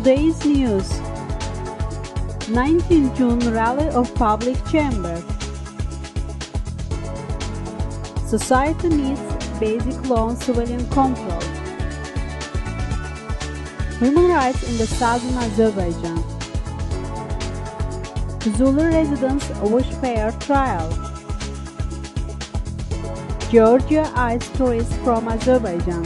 Today's news. 19 June Rally of Public Chamber. Society needs basic law on civilian control. Human rights in the southern Azerbaijan. Zulu residents wish fair trial. Georgia eyes tourists from Azerbaijan.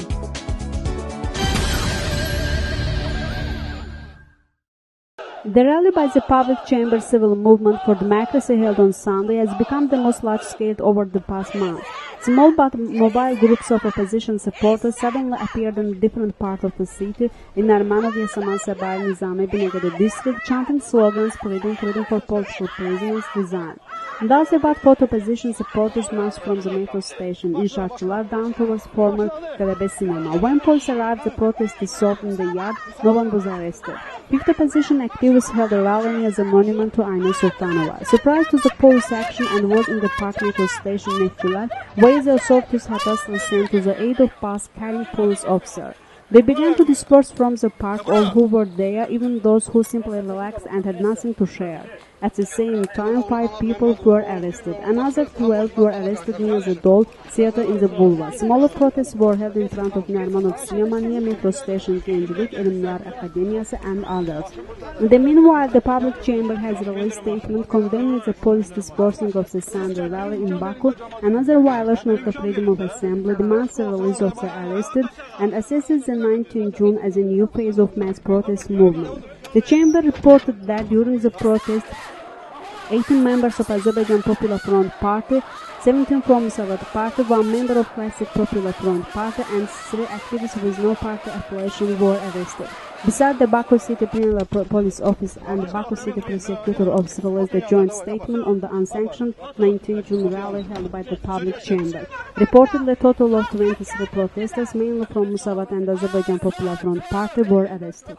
The rally by the Public Chamber Civil Movement for Democracy held on Sunday has become the most large-scale over the past month. Small but mobile groups of opposition supporters suddenly appeared in different parts of the city in Armanovia, Saman-Sabai, Nizami, Binegade district, chanting slogans freedom, freedom for political prisoners, resign. And also about opposition supporters marched from the metro station in Shahchilar down towards former Galebe Cinema. When police arrived, the protest dissolved in the yard. No one was arrested. 50 opposition activists held a rally as a monument to Aina Sultanova. Surprised to the police action and was in the park metro station Neftçiler, where the authorities had hastily sent to the aid of pass-carrying police officer. They began to disperse from the park all who were there, even those who simply relaxed and had nothing to share. At the same time, 5 people were arrested. Another 12 were arrested near the Dol theater in the Bulvar. Smaller protests were held in front of Narmanov Siyamaniya metro station, Gençlik, Ilimler Akademiyası, and others. In the meanwhile, the public chamber has released a statement condemning the police dispersing of the Sunday rally in Baku, another violation of the freedom of assembly, demands the release of the arrested, and assesses the 19 June as a new phase of mass protest movement. The chamber reported that during the protest, 18 members of Azerbaijan Popular Front Party, 17 from Musavat Party, 1 member of Classic Popular Front Party, and 3 activists with no party affiliation were arrested. Besides, the Baku City Penal Police Office and the Baku City Prosecutor Office released a joint statement on the unsanctioned 19 June rally held by the public chamber. Reportedly, a total of 23 protesters, mainly from Musavat and Azerbaijan Popular Front Party, were arrested.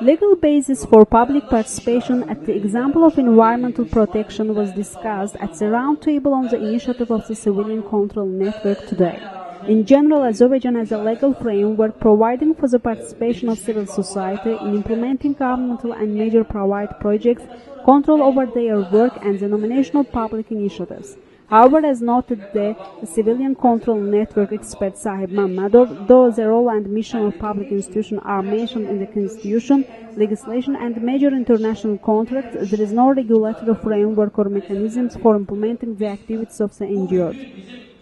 Legal basis for public participation at the example of environmental protection was discussed at the roundtable on the initiative of the Civilian Control Network today. In general, Azerbaijan has a legal framework providing for the participation of civil society in implementing governmental and major private projects, control over their work, and the nomination of public initiatives. However, as noted, the Civilian Control Network expert Sahib Mammadov, though the role and mission of public institutions are mentioned in the constitution, legislation, and major international contracts, there is no regulatory framework or mechanisms for implementing the activities of the NGOs.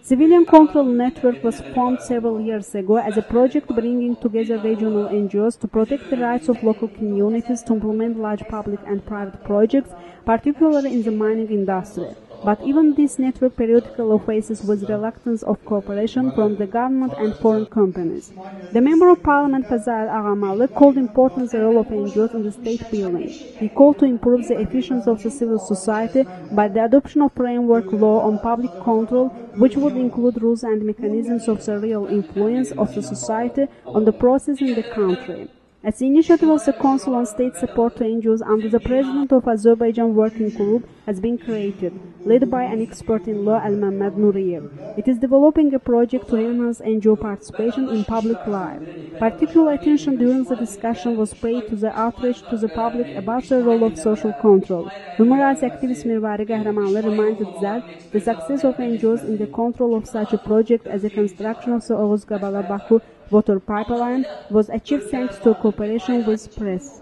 Civilian Control Network was formed several years ago as a project bringing together regional NGOs to protect the rights of local communities to implement large public and private projects, particularly in the mining industry. But even this network periodically faces with reluctance of cooperation from the government and foreign companies. The Member of Parliament Fazal Aghamali called important the role of NGOs in the state building. He called to improve the efficiency of the civil society by the adoption of framework law on public control, which would include rules and mechanisms of the real influence of the society on the process in the country. As the initiative of the Council on State Support to NGOs under the President of Azerbaijan Working Group has been created, led by an expert in law Al-Mamad Nuriyev. It is developing a project to enhance NGO participation in public life. Particular attention during the discussion was paid to the outreach to the public about the role of social control. Human rights activist Mirvari Gahramanli reminded that the success of NGOs in the control of such a project as the construction of the Oğuz-Gabala-Baku water pipeline was achieved thanks to cooperation with press.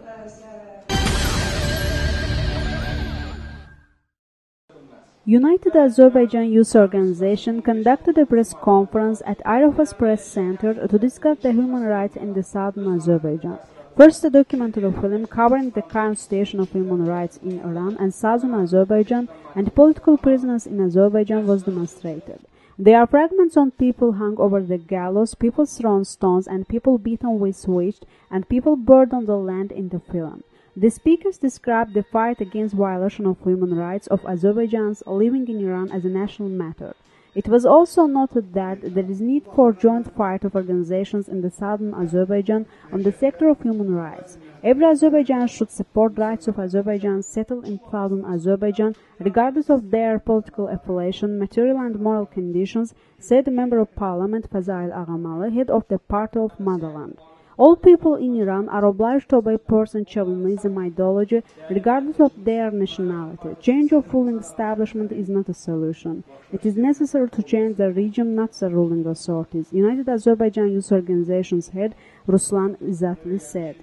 United Azerbaijan Youth Organization conducted a press conference at Arafat Press Center to discuss the human rights in the southern Azerbaijan. First, a documentary film covering the current situation of human rights in Iran and southern Azerbaijan and political prisoners in Azerbaijan was demonstrated. There are fragments on people hung over the gallows, people thrown stones, and people beaten with switch, and people burned on the land in the film. The speakers described the fight against violation of human rights of Azerbaijanis living in Iran as a national matter. It was also noted that there is need for joint fight of organizations in the southern Azerbaijan on the sector of human rights. Every Azerbaijan should support rights of Azerbaijan settled in southern Azerbaijan, regardless of their political affiliation, material and moral conditions, said the Member of Parliament Fazail Aghamali, head of the Party of Motherland. All people in Iran are obliged to obey Persian chauvinism ideology, regardless of their nationality. Change of ruling establishment is not a solution. It is necessary to change the regime, not the ruling authorities. United Azerbaijan Youth Organization's head, Ruslan Izzatli, said.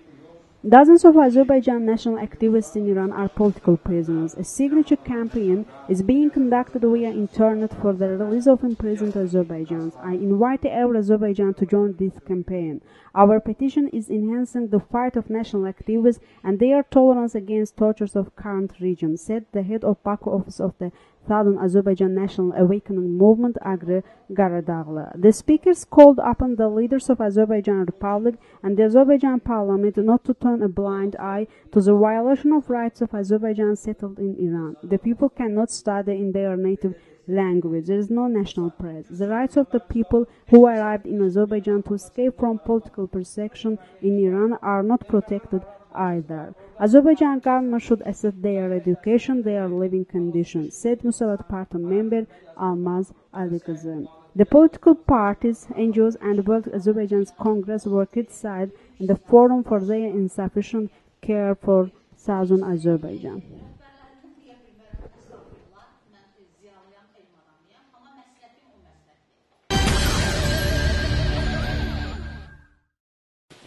Dozens of Azerbaijan national activists in Iran are political prisoners. A signature campaign is being conducted via internet for the release of imprisoned Azerbaijans. I invite every Azerbaijan to join this campaign. Our petition is enhancing the fight of national activists and their tolerance against tortures of current regime, said the head of Baku office of the Southern Azerbaijan National Awakening Movement, Agri Garadaglı. The speakers called upon the leaders of Azerbaijan Republic and the Azerbaijan Parliament not to turn a blind eye to the violation of rights of Azerbaijan settled in Iran. The people cannot study in their native language. There is no national press. The rights of the people who arrived in Azerbaijan to escape from political persecution in Iran are not protected either. Azerbaijan government should assess their education, their living conditions, said Musavat Party member Almaz Alikazem. The political parties, NGOs and World Azerbaijan's Congress were criticized in the forum for their insufficient care for southern Azerbaijan.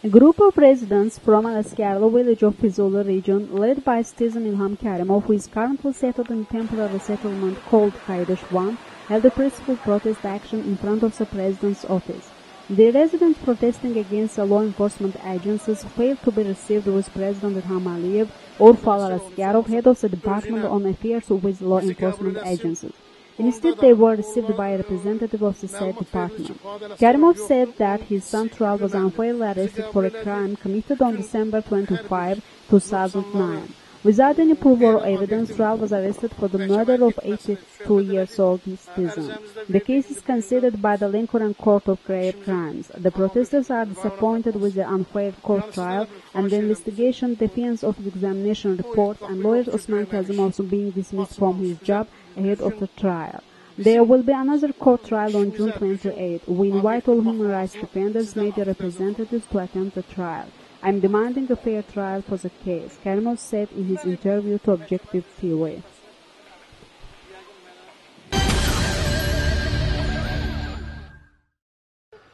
A group of residents from Alaskarlı village of Fizuli region, led by citizen Ilham Karimov, who is currently settled in a temporary settlement called Kaidash 1, held a peaceful protest action in front of the president's office. The residents protesting against the law enforcement agencies failed to be received with President Ilham Aliyev or Falar Askarov, head of the Department on Affairs with Law Enforcement Agencies. Instead, they were received by a representative of the said department. Karimov said that his son Tural was unfairly arrested for a crime committed on December 25, 2009. Without any proof or evidence, Tural was arrested for the murder of 82-year-old citizen. The case is considered by the Lenkoran Court of Grave Crimes. The protesters are disappointed with the unfair court trial and the investigation, defense of the examination reports, and lawyer Osman Kazim also being dismissed from his job ahead of the trial. There will be another court trial on June 28. We invite all human rights defenders, media representatives to attend the trial. I am demanding a fair trial for the case, Karimov said in his interview to Objective TV.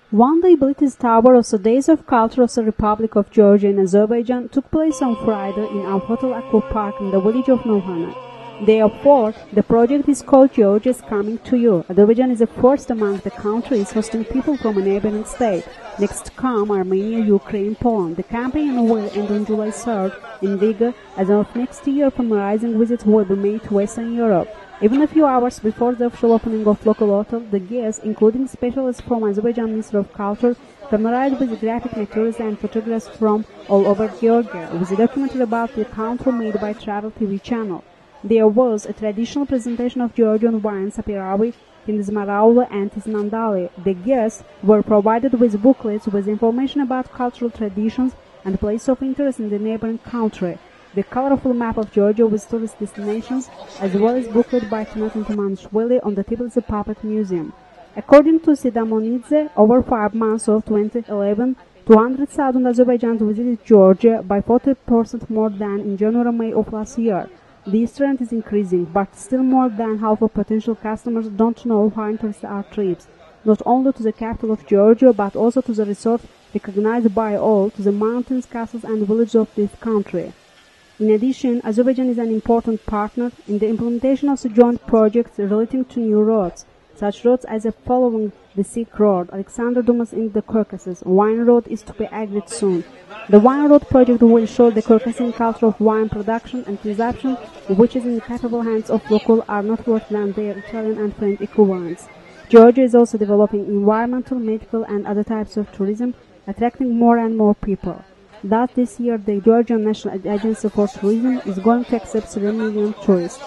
One-day Blitz Tour of the Days of Culture of the Republic of Georgia in Azerbaijan took place on Friday in Al Hotel Aqua Park in the village of Novhana. Therefore, the project is called Georgia is Coming to You. Azerbaijan is the first among the countries hosting people from a neighboring state. Next come Armenia, Ukraine, Poland. The campaign will end on July 3rd in Riga. As of next year, familiarizing visits will be made to Western Europe. Even a few hours before the official opening of local hotel, the guests, including specialists from Azerbaijan Ministry of Culture, familiarized with graphic materials and photographs from all over Georgia, with a documentary about the country made by Travel TV channel. There was a traditional presentation of Georgian wines, Sapirawi, Hindizmaraula, and Tiznandali. The guests were provided with booklets with information about cultural traditions and places of interest in the neighboring country. The colorful map of Georgia with tourist destinations, as well as booklet by Tinatin Tumanishvili on the Tbilisi Puppet Museum. According to Sidamonidze, over 5 months of 2011, 200,000 Azerbaijans visited Georgia, by 40% more than in January-May of last year. This trend is increasing, but still more than half of potential customers don't know how interested are trips, not only to the capital of Georgia, but also to the resorts recognized by all, to the mountains, castles and villages of this country. In addition, Azerbaijan is an important partner in the implementation of the joint projects relating to new roads, such roads as the following: the Silk Road, Alexander Dumas in the Caucasus. Wine Road is to be agreed soon. The Wine Road project will show the Caucasian culture of wine production and consumption, which is in the capable hands of local, are not worse than their Italian and French equivalents. Georgia is also developing environmental, medical and other types of tourism, attracting more and more people. Thus, this year, the Georgian National Agency for Tourism is going to accept 7 million tourists.